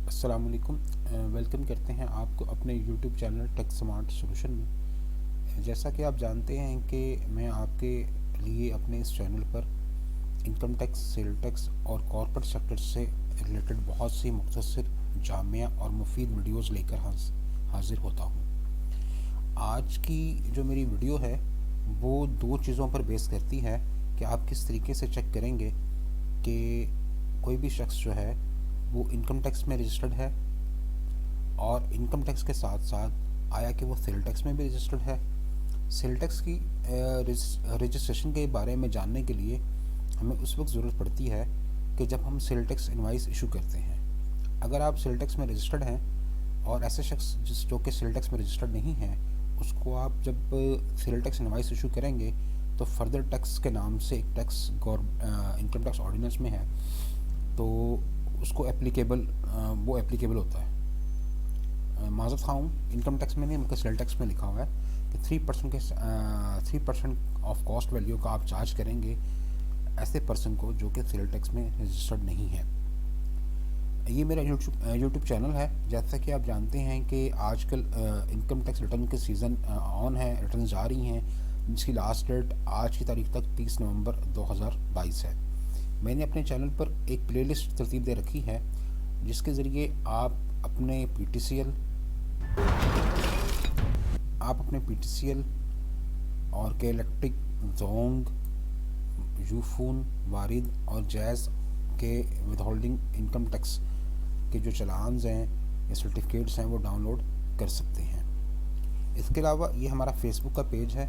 السلام علیکم۔ ویلکم کرتے ہیں آپ کو اپنے یوٹیوب چینل ٹیک سمارٹ سولوشن میں۔ جیسا کہ آپ جانتے ہیں کہ میں آپ کے لیے اپنے اس چینل پر انکم ٹیکس، سیل ٹیکس اور کارپوریٹ سیکٹر سے ریلیٹڈ بہت سی مختصر، جامع اور مفید ویڈیوز لے کر حاضر ہوتا ہوں۔ آج کی جو میری ویڈیو ہے وہ دو چیزوں پر بیس کرتی ہے کہ آپ کس طریقے سے چیک کریں گے کہ کوئی بھی شخص جو ہے وہ انکم ٹیکس میں رجسٹرڈ ہے، اور انکم ٹیکس کے ساتھ ساتھ آیا کہ وہ سیل ٹیکس میں بھی رجسٹرڈ ہے۔ سیل ٹیکس کی رجسٹریشن کے بارے میں جاننے کے لیے ہمیں اس وقت ضرورت پڑتی ہے کہ جب ہم سیل ٹیکس انوائس ایشو کرتے ہیں۔ اگر آپ سیل ٹیکس میں رجسٹرڈ ہیں اور ایسے شخص جو کہ سیل ٹیکس میں رجسٹرڈ نہیں ہیں، اس کو آپ جب سیل ٹیکس انوائس ایشو کریں گے تو فردر ٹیکس کے نام سے ایک ٹیکس انکم ٹیکس آرڈیننس میں ہے، تو اس کو وہ اپلیکیبل ہوتا ہے۔ معذرت خواہ ہوں، انکم ٹیکس میں نہیں بلکہ سیل ٹیکس میں لکھا ہوا ہے کہ 3% آف کاسٹ ویلیو کا آپ چارج کریں گے ایسے پرسن کو جو کہ سیل ٹیکس میں رجسٹرڈ نہیں ہے۔ یہ میرا یوٹیوب چینل ہے۔ جیسا کہ آپ جانتے ہیں کہ آج کل انکم ٹیکس ریٹرن کے سیزن آن ہے، ریٹرن جاری ہیں، جس کی لاسٹ ڈیٹ آج کی تاریخ تک 30 نومبر 2022 ہے۔ میں نے اپنے چینل پر ایک پلے لسٹ ترتیب دے رکھی ہے جس کے ذریعے آپ اپنے پی ٹی سی ایل اور کے الیکٹرک، زونگ، یوفون، وارد اور جیز کے ود ہولڈنگ انکم ٹیکس کے جو چلانز ہیں یا سرٹیفکیٹس ہیں وہ ڈاؤن لوڈ کر سکتے ہیں۔ اس کے علاوہ یہ ہمارا فیس بک کا پیج ہے،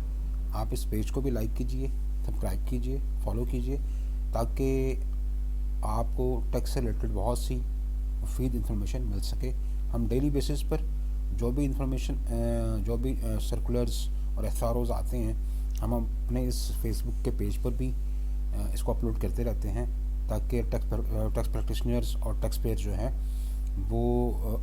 آپ اس پیج کو بھی لائک کیجئے، سبسکرائب کیجئے، فالو کیجئے، تاکہ آپ کو ٹیکس سے ریلیٹڈ بہت سی مفید انفارمیشن مل سکے۔ ہم ڈیلی بیسس پر جو بھی انفارمیشن، جو بھی سرکولرز اور ایس آر اوز آتے ہیں، ہم اپنے اس فیس بک کے پیج پر بھی اس کو اپلوڈ کرتے رہتے ہیں، تاکہ ٹیکس پریکٹیشنرز اور ٹیکس پیئر جو ہیں وہ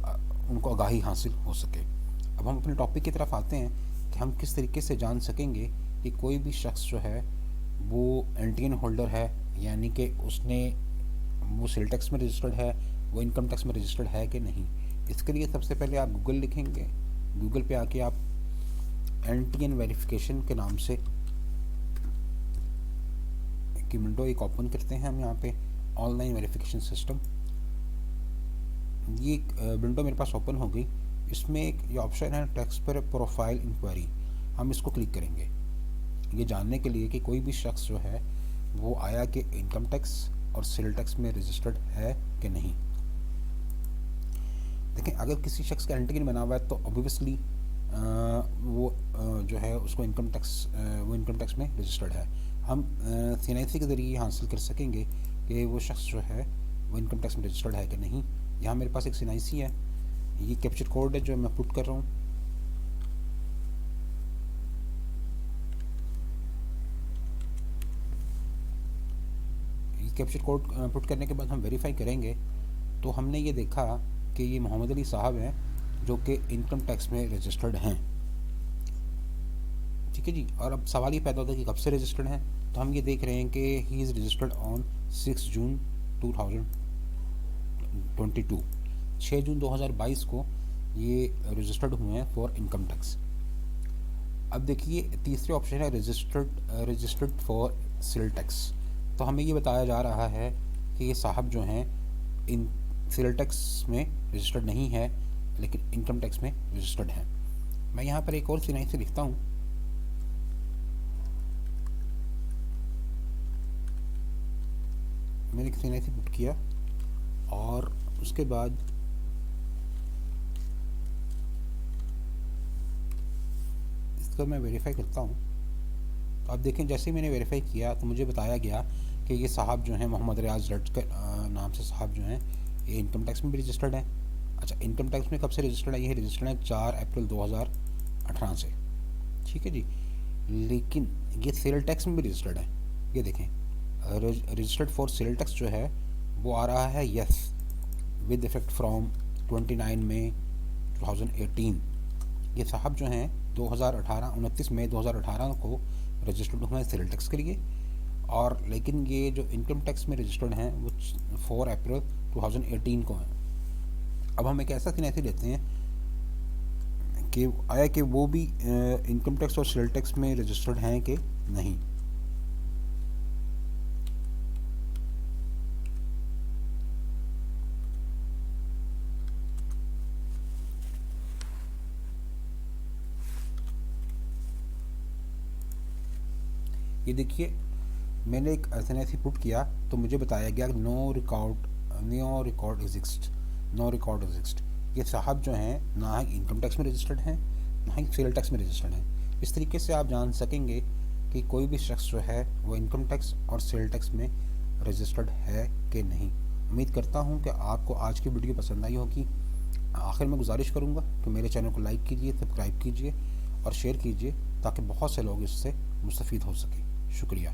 ان کو آگاہی حاصل ہو سکے۔ اب ہم اپنے ٹاپک کی طرف آتے ہیں کہ ہم کس طریقے سے جان سکیں گے کہ کوئی بھی شخص جو ہے وہ این ٹی این ہولڈر ہے، یعنی کہ وہ سیل ٹیکس میں رجسٹرڈ ہے، وہ انکم ٹیکس میں رجسٹرڈ ہے کہ نہیں۔ اس کے لیے سب سے پہلے آپ گوگل لکھیں گے، گوگل پہ آ کے آپ این ٹی این ویریفیکیشن کے نام سے کی ونڈو ایک اوپن کرتے ہیں ہم یہاں پہ، آن لائن ویریفیکیشن سسٹم۔ یہ ونڈو میرے پاس اوپن ہو گئی۔ اس میں ایک یہ آپشن ہے ٹیکس پر پروفائل انکوائری، ہم اس کو کلک کریں گے یہ جاننے کے لیے کہ کوئی بھی شخص جو ہے وہ آیا کہ انکم ٹیکس اور سیل ٹیکس میں رجسٹرڈ ہے کہ نہیں۔ دیکھیں، اگر کسی شخص کا اینٹی بنا ہوا ہے تو اوبویسلی وہ جو ہے اس کو انکم ٹیکس میں رجسٹرڈ ہے۔ ہم CNIC کے ذریعے حاصل کر سکیں گے کہ وہ شخص جو ہے وہ انکم ٹیکس میں رجسٹرڈ ہے کہ نہیں۔ یہاں میرے پاس ایک CNIC ہے، یہ کیپچر کوڈ ہے جو میں پٹ کر رہا ہوں۔ یہ کیپچر کوڈ پٹ کرنے کے بعد ہم ویریفائی کریں گے تو ہم نے یہ دیکھا کہ یہ محمد علی صاحب ہیں جو کہ انکم ٹیکس میں رجسٹرڈ ہیں، ٹھیک ہے جی۔ اور اب سوال یہ پیدا ہوتا ہے کہ کب سے رجسٹرڈ ہیں، تو ہم یہ دیکھ رہے ہیں کہ ہی از رجسٹرڈ آن 6 جون 2022، 6 جون 2022 کو یہ رجسٹرڈ ہوئے ہیں فار انکم ٹیکس۔ اب دیکھیے تیسرے آپشن ہے رجسٹرڈ فار سیل ٹیکس، تو ہمیں یہ بتایا جا رہا ہے کہ یہ صاحب جو ہیں ان سیل ٹیکس میں رجسٹرڈ نہیں ہے لیکن انکم ٹیکس میں رجسٹرڈ ہیں۔ میں یہاں پر ایک اور CNIC لکھتا ہوں، میں نے ایک CNIC پٹ کیا اور اس کے بعد اس کو میں ویریفائی کرتا ہوں۔ تو آپ دیکھیں جیسے ہی میں نے ویریفائی کیا تو مجھے بتایا گیا کہ یہ صاحب جو ہیں محمد ریاض رٹ کے نام سے صاحب جو ہیں یہ انکم ٹیکس میں بھی رجسٹرڈ ہیں۔ اچھا، انکم ٹیکس میں کب سے رجسٹرڈ ہے؟ یہ رجسٹرڈ ہے 4 اپریل 2018 سے، ٹھیک ہے جی۔ لیکن یہ سیل ٹیکس میں بھی رجسٹرڈ ہے۔ یہ دیکھیں رجسٹرڈ فار سیل ٹیکس جو ہے وہ آ رہا ہے یس ود افیکٹ فرام 29 مئی 2018۔ یہ صاحب جو ہیں 29 مئی 2018 کو رجسٹرڈ ہوئے ہیں سیل ٹیکس کے لیے، اور لیکن یہ جو انکم ٹیکس میں رجسٹرڈ ہیں وہ 4 اپریل 2018 کو ہیں۔ اب ہم ایک ایسا سینیریو لیتے ہیں کہ آیا کہ وہ بھی انکم ٹیکس اور سیل ٹیکس میں رجسٹرڈ ہیں کہ نہیں. یہ دیکھیے میں نے ایک ایسا پٹ کیا تو مجھے بتایا گیا نو ریکارڈ ایگزسٹ. یہ صاحب جو ہیں نہ ہی انکم ٹیکس میں رجسٹرڈ ہیں نہ ہی سیل ٹیکس میں رجسٹرڈ ہیں. اس طریقے سے آپ جان سکیں گے کہ کوئی بھی شخص جو ہے وہ انکم ٹیکس اور سیل ٹیکس میں رجسٹرڈ ہے کہ نہیں. امید کرتا ہوں کہ آپ کو آج کی ویڈیو پسند آئی ہوگی. آخر میں گزارش کروں گا کہ میرے چینل کو لائک کیجیے، سبسکرائب کیجیے اور شیئر کیجیے تاکہ بہت سے لوگ اس سے مستفید ہو سکیں. شکریہ.